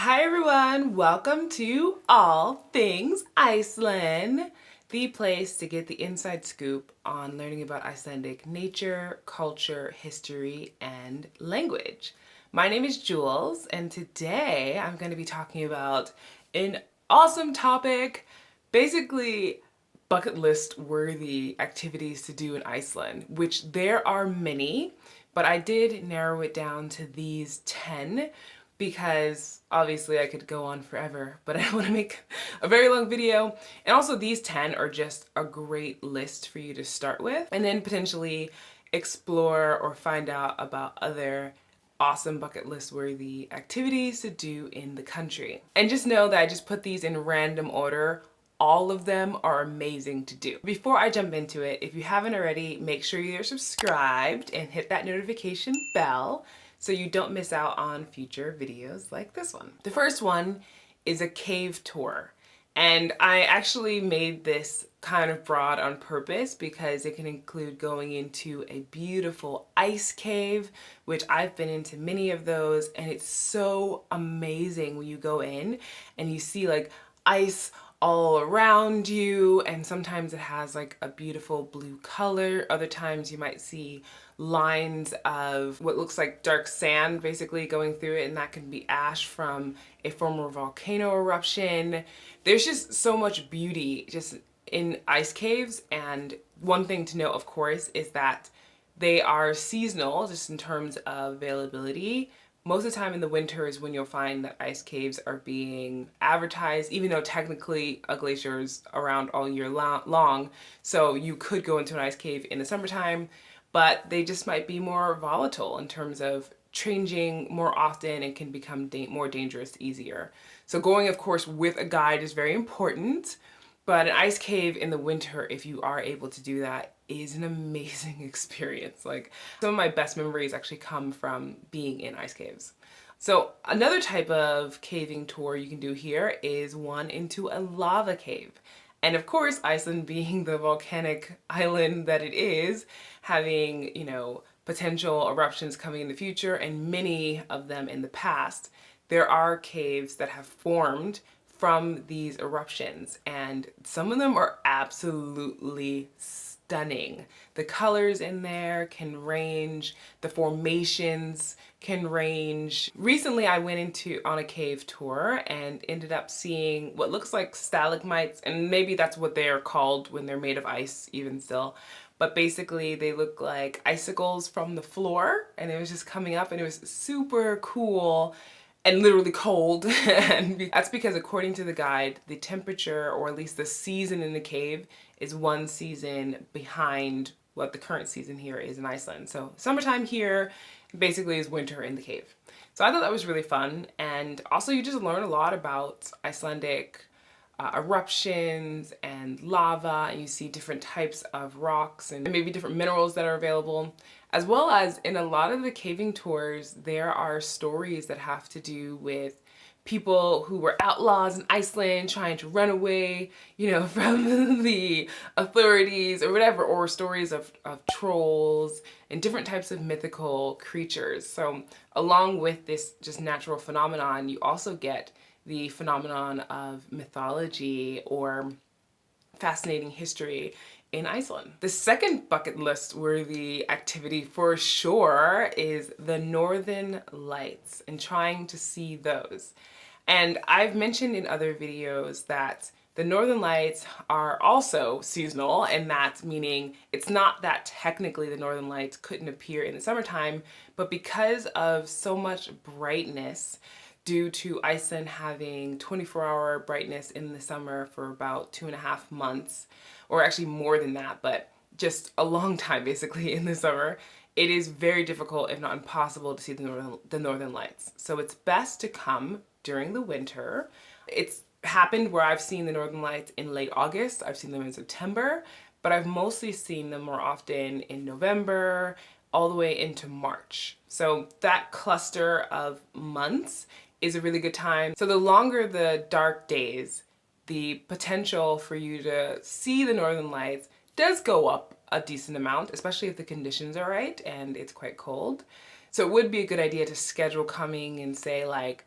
Hi everyone, welcome to All Things Iceland, the place to get the inside scoop on learning about Icelandic nature, culture, history, and language. My name is Jules, and today I'm going to be talking about an awesome topic, basically bucket list worthy activities to do in Iceland, which there are many, but I did narrow it down to these 10 because obviously I could go on forever, but I don't want to make a very long video. And also these 10 are just a great list for you to start with and then potentially explore or find out about other awesome bucket list worthy activities to do in the country. And just know that I just put these in random order. All of them are amazing to do. Before I jump into it, if you haven't already, make sure you're subscribed and hit that notification bell so you don't miss out on future videos like this one. The first one is a cave tour. And I actually made this kind of broad on purpose because it can include going into a beautiful ice cave, which I've been into many of those, and it's so amazing when you go in and you see like ice all around you, and sometimes it has like a beautiful blue color. Other times you might see lines of what looks like dark sand basically going through it, and that can be ash from a former volcano eruption. There's just so much beauty just in ice caves, and one thing to note, of course, is that they are seasonal just in terms of availability. Most of the time in the winter is when you'll find that ice caves are being advertised, even though technically a glacier is around all year long. So you could go into an ice cave in the summertime, but they just might be more volatile in terms of changing more often and can become more dangerous easier. So going, of course, with a guide is very important. But an ice cave in the winter, if you are able to do that, is an amazing experience. Like, some of my best memories actually come from being in ice caves. So another type of caving tour you can do here is one into a lava cave. And of course, Iceland being the volcanic island that it is, having, potential eruptions coming in the future and many of them in the past, there are caves that have formed from these eruptions, and some of them are absolutely stunning. The colors in there can range, the formations can range. Recently I went on a cave tour and ended up seeing what looks like stalagmites, and maybe that's what they are called when they're made of ice even still. But basically they look like icicles from the floor, and it was just coming up, and it was super cool and literally cold. And that's because according to the guide, the temperature, or at least the season in the cave, is one season behind what the current season here is in Iceland. So summertime here basically is winter in the cave. So I thought that was really fun. And also you just learn a lot about Icelandic eruptions and lava, and you see different types of rocks and maybe different minerals that are available. As well as in a lot of the caving tours, there are stories that have to do with people who were outlaws in Iceland trying to run away, from the authorities or whatever, or stories of trolls and different types of mythical creatures. So along with this just natural phenomenon, you also get the phenomenon of mythology or fascinating history in Iceland. The second bucket list worthy activity for sure is the Northern Lights and trying to see those. And I've mentioned in other videos that the Northern Lights are also seasonal, and that's meaning it's not that technically the Northern Lights couldn't appear in the summertime, but because of so much brightness due to Iceland having 24-hour brightness in the summer for about 2.5 months, or actually more than that, but just a long time basically in the summer, it is very difficult, if not impossible, to see the Northern Lights. So it's best to come during the winter. It's happened where I've seen the Northern Lights in late August, I've seen them in September, but I've mostly seen them more often in November, all the way into March. So that cluster of months is a really good time. So the longer the dark days, the potential for you to see the Northern Lights does go up a decent amount, especially if the conditions are right and it's quite cold. So it would be a good idea to schedule coming in, say, like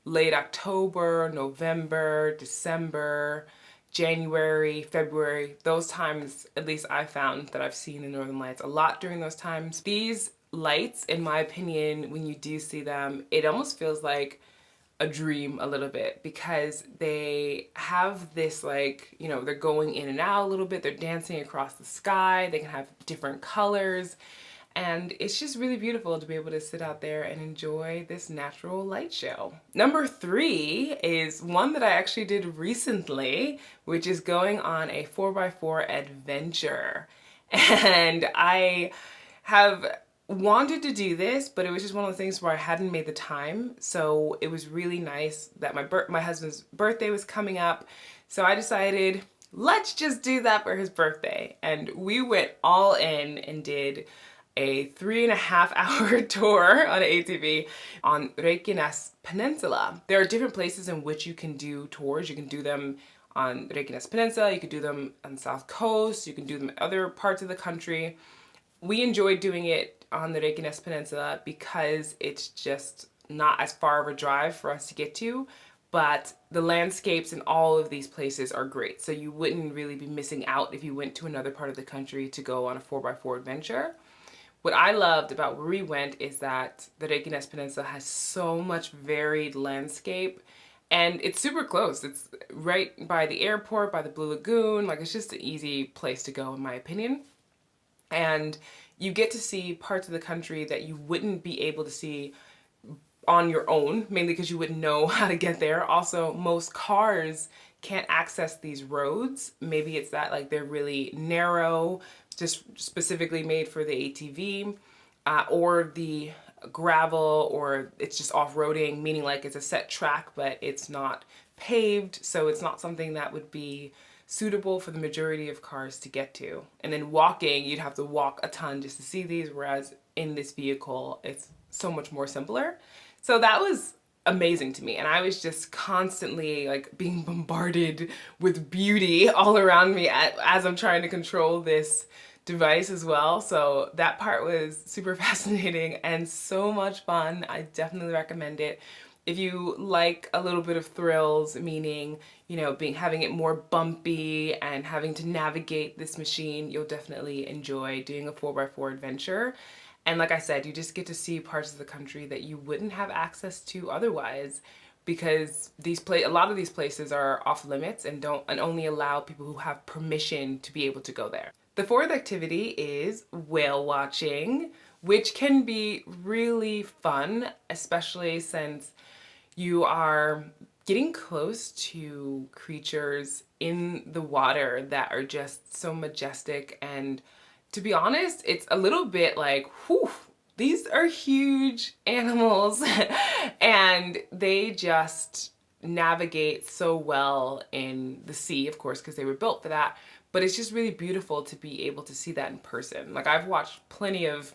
late October, November, December, January, February, those times, at least I found that I've seen the Northern Lights a lot during those times. These lights, in my opinion, when you do see them, it almost feels like a dream a little bit, because they have this, like, you know, they're going in and out a little bit, they're dancing across the sky, they can have different colors, and it's just really beautiful to be able to sit out there and enjoy this natural light show. Number 3 is one that I actually did recently, which is going on a 4x4 adventure. And I have wanted to do this, but it was just one of the things where I hadn't made the time. So it was really nice that my husband's birthday was coming up. So I decided, let's just do that for his birthday. And we went all in and did a 3.5-hour tour on an ATV on Reykjanes Peninsula. There are different places in which you can do tours. You can do them on Reykjanes Peninsula, you can do them on the South Coast, you can do them in other parts of the country. We enjoyed doing it on the Reykjanes Peninsula because it's just not as far of a drive for us to get to, but the landscapes in all of these places are great. So you wouldn't really be missing out if you went to another part of the country to go on a 4x4 adventure. What I loved about where we went is that the Reykjanes Peninsula has so much varied landscape, and it's super close. It's right by the airport, by the Blue Lagoon. Like, it's just an easy place to go, in my opinion. And you get to see parts of the country that you wouldn't be able to see on your own, mainly because you wouldn't know how to get there. Also, most cars can't access these roads. Maybe it's that, like, they're really narrow, just specifically made for the ATV, or the gravel, or it's just off-roading, meaning like it's a set track, but it's not paved, so it's not something that would be suitable for the majority of cars to get to. And then walking, you'd have to walk a ton just to see these, whereas in this vehicle, it's so much more simpler. So that was amazing to me, and I was just constantly like being bombarded with beauty all around me as I'm trying to control this device as well. So that part was super fascinating and so much fun. I definitely recommend it. If you like a little bit of thrills, meaning, you know, having it more bumpy and having to navigate this machine, you'll definitely enjoy doing a 4x4 adventure. And like I said, you just get to see parts of the country that you wouldn't have access to otherwise, because a lot of these places are off limits and only allow people who have permission to be able to go there. The 4th activity is whale watching, which can be really fun, especially since you are getting close to creatures in the water that are just so majestic. And to be honest, it's a little bit like, whew, these are huge animals and they just navigate so well in the sea, of course, because they were built for that. But it's just really beautiful to be able to see that in person. Like, I've watched plenty of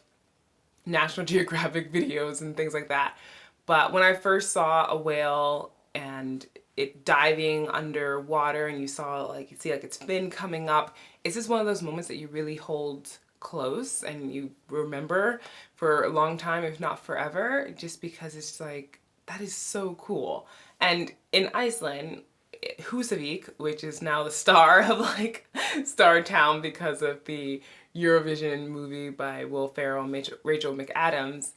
National Geographic videos and things like that, but when I first saw a whale and it diving underwater and you see like its fin coming up, it's just one of those moments that you really hold close and you remember for a long time, if not forever, just because it's like, that is so cool. And in Iceland, Húsavík, which is now the star of like Star Town because of the Eurovision movie by Will Ferrell and Rachel McAdams,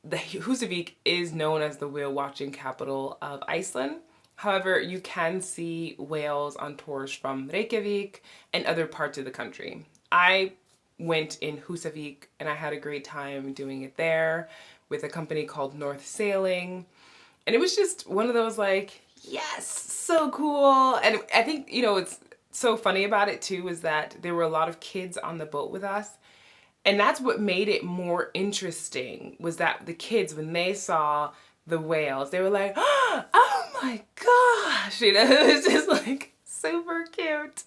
the Húsavík is known as the whale watching capital of Iceland. However, you can see whales on tours from Reykjavik and other parts of the country. I went in Húsavík and I had a great time doing it there with a company called North Sailing. And it was just one of those like, yes, so cool. And I think, you know, what's so funny about it too is that there were a lot of kids on the boat with us. And that's what made it more interesting, was that the kids, when they saw the whales, they were like, oh my gosh, you know, it was just like super cute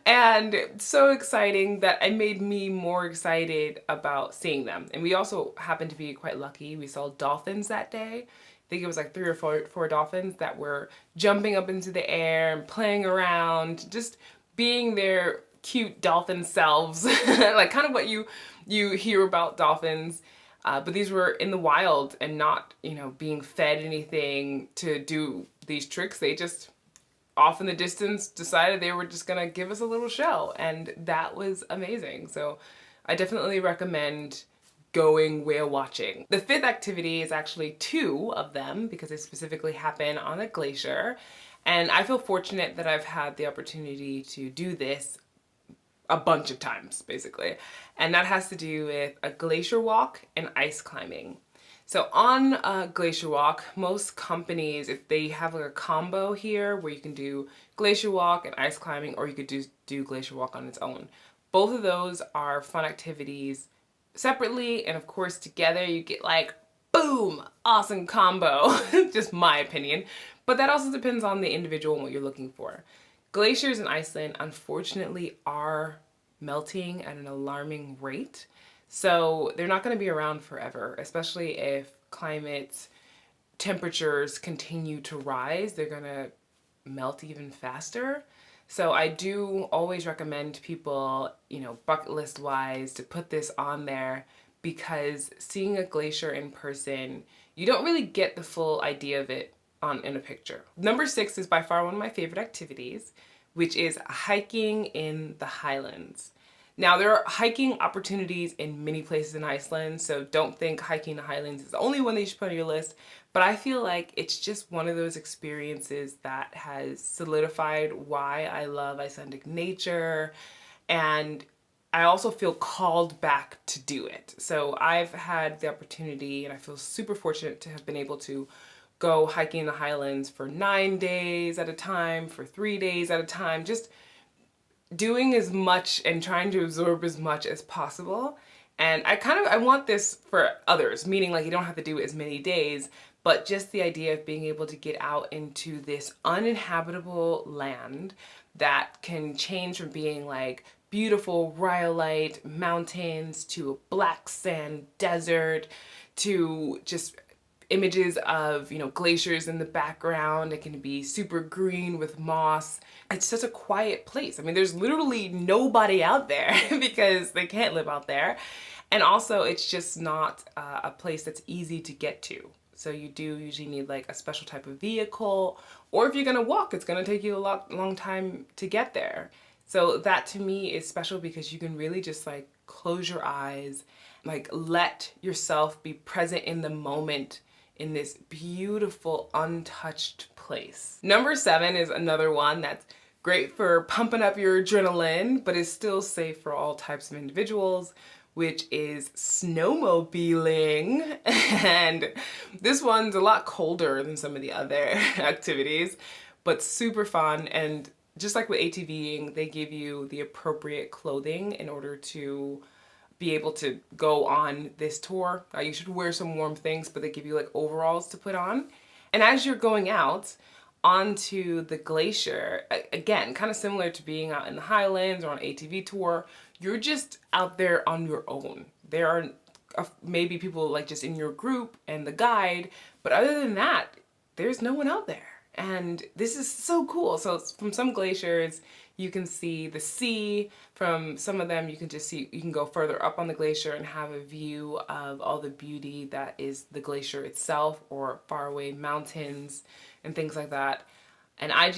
and so exciting that it made me more excited about seeing them. And we also happened to be quite lucky. We saw dolphins that day. I think it was like 3 or 4 dolphins that were jumping up into the air and playing around, just being their cute dolphin selves, like kind of what you hear about dolphins. But these were in the wild and not, being fed anything to do these tricks. They just off in the distance decided they were just gonna give us a little show, and that was amazing. So I definitely recommend going whale watching. The fifth activity is actually two of them because they specifically happen on a glacier, and I feel fortunate that I've had the opportunity to do this a bunch of times, basically. And that has to do with a glacier walk and ice climbing. So on a glacier walk, most companies, if they have like a combo here where you can do glacier walk and ice climbing, or you could do glacier walk on its own. Both of those are fun activities separately, and of course together you get like, boom, awesome combo. Just my opinion. But that also depends on the individual and what you're looking for. Glaciers in Iceland, unfortunately, are melting at an alarming rate. So they're not going to be around forever, especially if climate temperatures continue to rise. They're going to melt even faster. So I do always recommend people, bucket list wise, to put this on there, because seeing a glacier in person, you don't really get the full idea of it in a picture. Number 6 is by far one of my favorite activities, which is hiking in the Highlands. Now, there are hiking opportunities in many places in Iceland, so don't think hiking the Highlands is the only one that you should put on your list, but I feel like it's just one of those experiences that has solidified why I love Icelandic nature, and I also feel called back to do it. So I've had the opportunity, and I feel super fortunate to have been able to go hiking in the Highlands for 9 days at a time, for 3 days at a time, just doing as much and trying to absorb as much as possible. And I want this for others, meaning like you don't have to do as many days, but just the idea of being able to get out into this uninhabitable land that can change from being like beautiful rhyolite mountains to a black sand desert to just images of, glaciers in the background. It can be super green with moss. It's such a quiet place. I mean, there's literally nobody out there because they can't live out there. And also, it's just not a place that's easy to get to. So you do usually need like a special type of vehicle, or if you're gonna walk, it's gonna take you a long time to get there. So that to me is special because you can really just like close your eyes, like let yourself be present in the moment in this beautiful, untouched place. Number 7 is another one that's great for pumping up your adrenaline, but is still safe for all types of individuals, which is snowmobiling. And this one's a lot colder than some of the other activities, but super fun. And just like with ATVing, they give you the appropriate clothing in order to be able to go on this tour. You should wear some warm things, but they give you like overalls to put on. And as you're going out onto the glacier, again, kind of similar to being out in the Highlands or on an ATV tour, you're just out there on your own. There are maybe people like just in your group and the guide, but other than that, there's no one out there. And this is so cool. So from some glaciers, you can see the sea. From some of them, you can go further up on the glacier and have a view of all the beauty that is the glacier itself, or faraway mountains and things like that. And I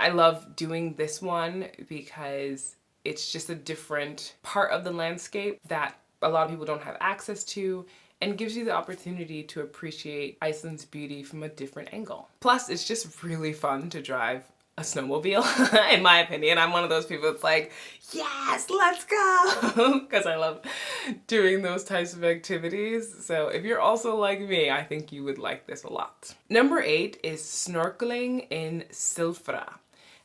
love doing this one because it's just a different part of the landscape that a lot of people don't have access to, and gives you the opportunity to appreciate Iceland's beauty from a different angle. Plus, it's just really fun to drive a snowmobile, in my opinion. I'm one of those people that's like, yes, let's go, because I love doing those types of activities. So if you're also like me, I think you would like this a lot. Number 8 is snorkeling in Silfra.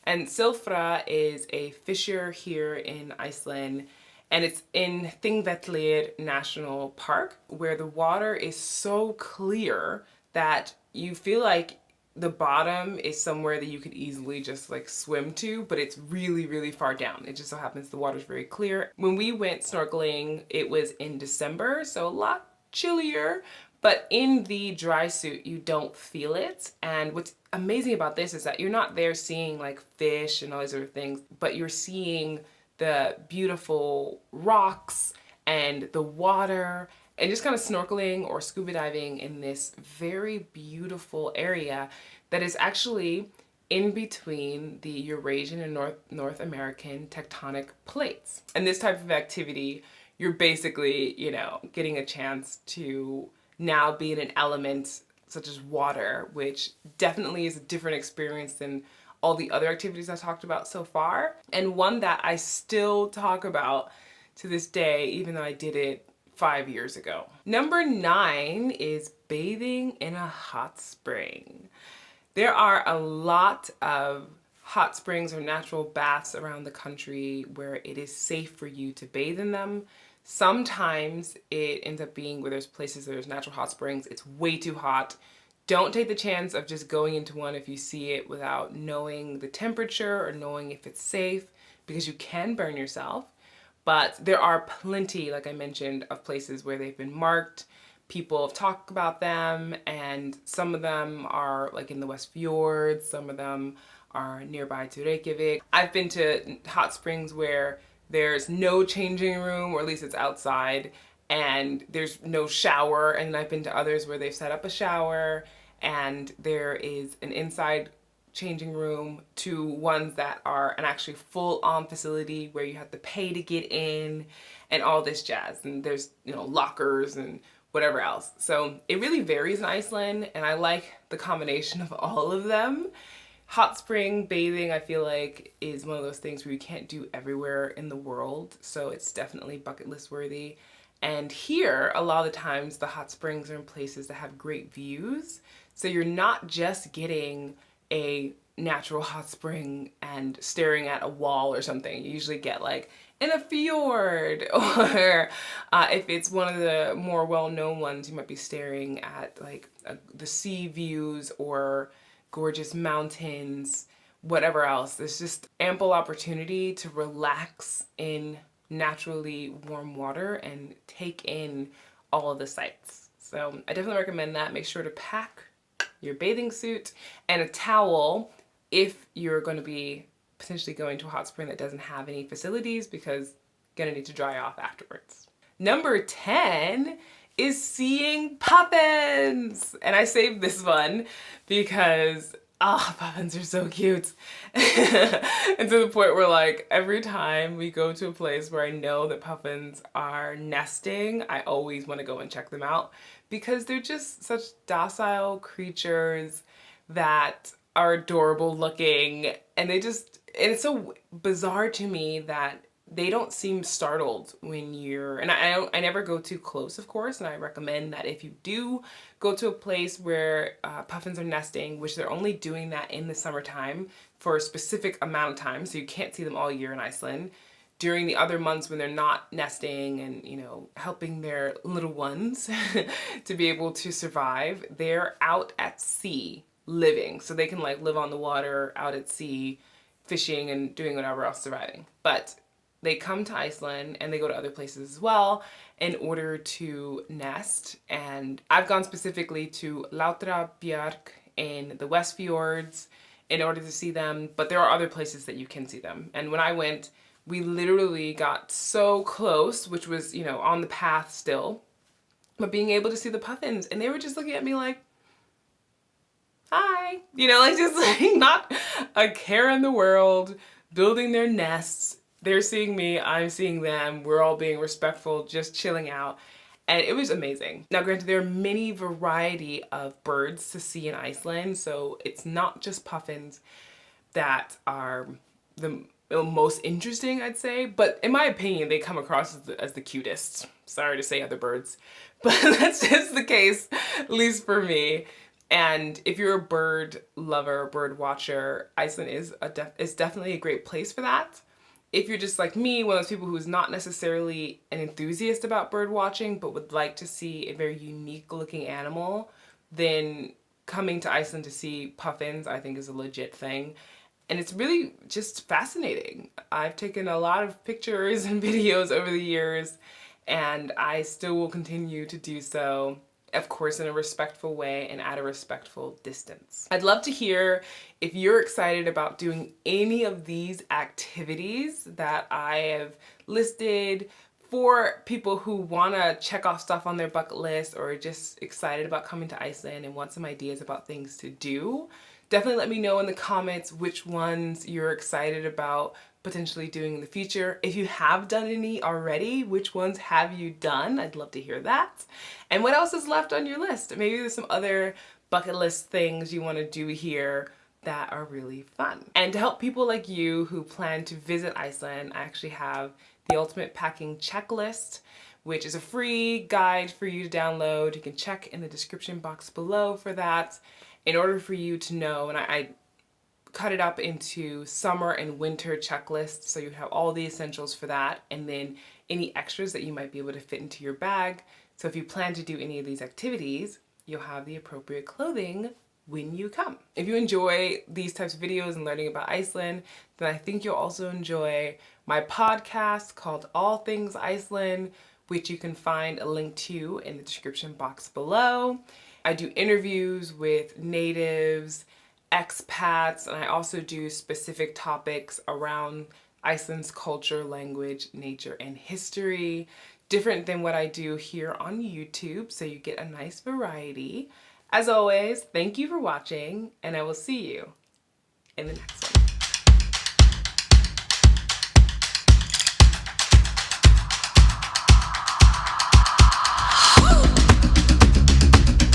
And Silfra is a fissure here in Iceland, and it's in Thingvellir National Park, where the water is so clear that you feel like the bottom is somewhere that you could easily just like swim to, but it's really, really far down. It just so happens the water's very clear. When we went snorkeling, it was in December, so a lot chillier, but in the dry suit, you don't feel it. And what's amazing about this is that you're not there seeing like fish and all these other things, but you're seeing the beautiful rocks and the water and just kind of snorkeling or scuba diving in this very beautiful area that is actually in between the Eurasian and North American tectonic plates. And this type of activity, you're basically, you know, getting a chance to now be in an element such as water, which definitely is a different experience than all the other activities I talked about so far, and one that I still talk about to this day, even though I did it 5 years ago. Number 9 is bathing in a hot spring. There are a lot of hot springs or natural baths around the country where it is safe for you to bathe in them. Sometimes it ends up being where there's places there's natural hot springs, it's way too hot. Don't take the chance of just going into one if you see it without knowing the temperature or knowing if it's safe, because you can burn yourself. But there are plenty, like I mentioned, of places where they've been marked. People have talked about them, and some of them are like in the West Fjords, some of them are nearby to Reykjavik. I've been to hot springs where there's no changing room, or at least it's outside, and there's no shower, and I've been to others where they've set up a shower and there is an inside changing room, to ones that are an actually full-on facility where you have to pay to get in and all this jazz, and there's, you know, lockers and whatever else. So it really varies in Iceland, and I like the combination of all of them. Hot spring bathing, I feel like, is one of those things where you can't do everywhere in the world, so it's definitely bucket list worthy. And here, a lot of the times, the hot springs are in places that have great views, so you're not just getting a natural hot spring and staring at a wall or something. You usually get like in a fjord, or if it's one of the more well-known ones, you might be staring at like the sea views or gorgeous mountains, whatever else. There's just ample opportunity to relax in naturally warm water and take in all of the sights. So I definitely recommend that. Make sure to pack your bathing suit and a towel if you're going to be potentially going to a hot spring that doesn't have any facilities, because you're going to need to dry off afterwards. Number 10 is seeing puffins. And I saved this one because puffins are so cute. And to the point where, like, every time we go to a place where I know that puffins are nesting, I always want to go and check them out, because they're just such docile creatures that are adorable looking, and it's so bizarre to me that they don't seem startled when you're, and I never go too close, of course, and I recommend that if you do go to a place where puffins are nesting, which they're only doing that in the summertime for a specific amount of time, so you can't see them all year in Iceland. During the other months when they're not nesting and, you know, helping their little ones to be able to survive, they're out at sea living, so they can like live on the water out at sea, fishing and doing whatever else, surviving. But they come to Iceland, and they go to other places as well, in order to nest. And I've gone specifically to Lautrabjarg in the West Fjords in order to see them, but there are other places that you can see them. And when I went, we literally got so close, which was, you know, on the path still, but being able to see the puffins, and they were just looking at me like, hi, you know, like just like not a care in the world, building their nests. They're seeing me, I'm seeing them, we're all being respectful, just chilling out. And it was amazing. Now, granted, there are many variety of birds to see in Iceland, so it's not just puffins that are the most interesting, I'd say. But in my opinion, they come across as the cutest. Sorry to say other birds, but that's just the case, at least for me. And if you're a bird lover, bird watcher, Iceland is definitely a great place for that. If you're just like me, one of those people who's not necessarily an enthusiast about bird watching, but would like to see a very unique looking animal, then coming to Iceland to see puffins, I think, is a legit thing. And it's really just fascinating. I've taken a lot of pictures and videos over the years, and I still will continue to do so, of course, in a respectful way and at a respectful distance. I'd love to hear if you're excited about doing any of these activities that I have listed For people who want to check off stuff on their bucket list or are just excited about coming to Iceland and want some ideas about things to do, definitely let me know in the comments which ones you're excited about potentially doing in the future. If you have done any already, which ones have you done? I'd love to hear that. And what else is left on your list? Maybe there's some other bucket list things you want to do here that are really fun. And to help people like you who plan to visit Iceland, I actually have the Ultimate Packing Checklist, which is a free guide for you to download. You can check in the description box below for that in order for you to know, and I cut it up into summer and winter checklists, so you have all the essentials for that, and then any extras that you might be able to fit into your bag. So if you plan to do any of these activities, you'll have the appropriate clothing when you come. If you enjoy these types of videos and learning about Iceland, then I think you'll also enjoy my podcast called All Things Iceland, which you can find a link to in the description box below. I do interviews with natives, expats, and I also do specific topics around Iceland's culture, language, nature, and history, different than what I do here on YouTube, so you get a nice variety. As always, thank you for watching, and I will see you in the next one.